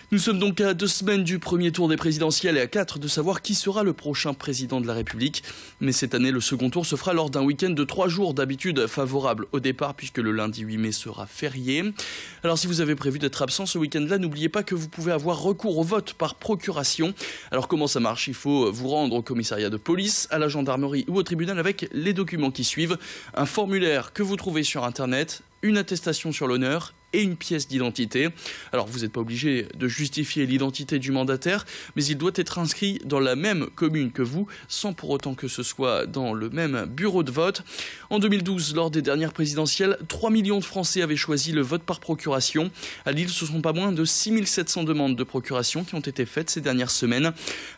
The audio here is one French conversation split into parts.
Nous sommes donc à 2 semaines du premier tour des présidentielles et à 4 de savoir qui sera le prochain président de la République. Mais cette année, le second tour se fera lors d'un week-end de 3 jours, d'habitude favorable au départ puisque le lundi 8 mai sera férié. Alors si vous avez prévu d'être absent ce week-end-là, n'oubliez pas que vous pouvez avoir recours au vote par procuration. Alors comment ça marche? Il faut vous rendre au commissariat de police, à la gendarmerie ou au tribunal avec les documents qui suivent. Un formulaire que vous trouvez sur Internet, une attestation sur l'honneur et une pièce d'identité. Alors vous n'êtes pas obligé de justifier l'identité du mandataire, mais il doit être inscrit dans la même commune que vous, sans pour autant que ce soit dans le même bureau de vote. En 2012, lors des dernières présidentielles, 3 millions de Français avaient choisi le vote par procuration. À Lille, ce ne sont pas moins de 6700 demandes de procuration qui ont été faites ces dernières semaines.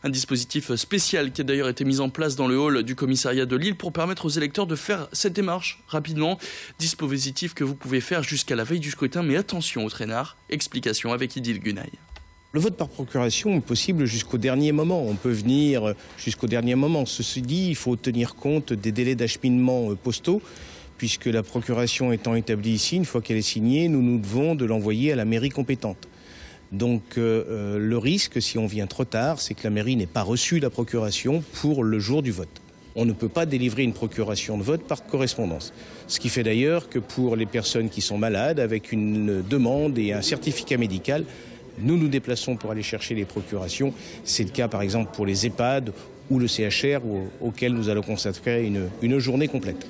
Un dispositif spécial qui a d'ailleurs été mis en place dans le hall du commissariat de Lille pour permettre aux électeurs de faire cette démarche rapidement. Dispositif que vous pouvez faire jusqu'à la veille du scrutin, mais attention au traînard. Explication avec Idil Gunaï. Le vote par procuration est possible jusqu'au dernier moment. On peut venir jusqu'au dernier moment. Ceci dit, il faut tenir compte des délais d'acheminement postaux, puisque la procuration étant établie ici, une fois qu'elle est signée, nous devons de l'envoyer à la mairie compétente. Donc le risque, si on vient trop tard, c'est que la mairie n'ait pas reçu la procuration pour le jour du vote. On ne peut pas délivrer une procuration de vote par correspondance. Ce qui fait d'ailleurs que pour les personnes qui sont malades, avec une demande et un certificat médical, nous nous déplaçons pour aller chercher les procurations. C'est le cas par exemple pour les EHPAD ou le CHR auquel nous allons consacrer une journée complète.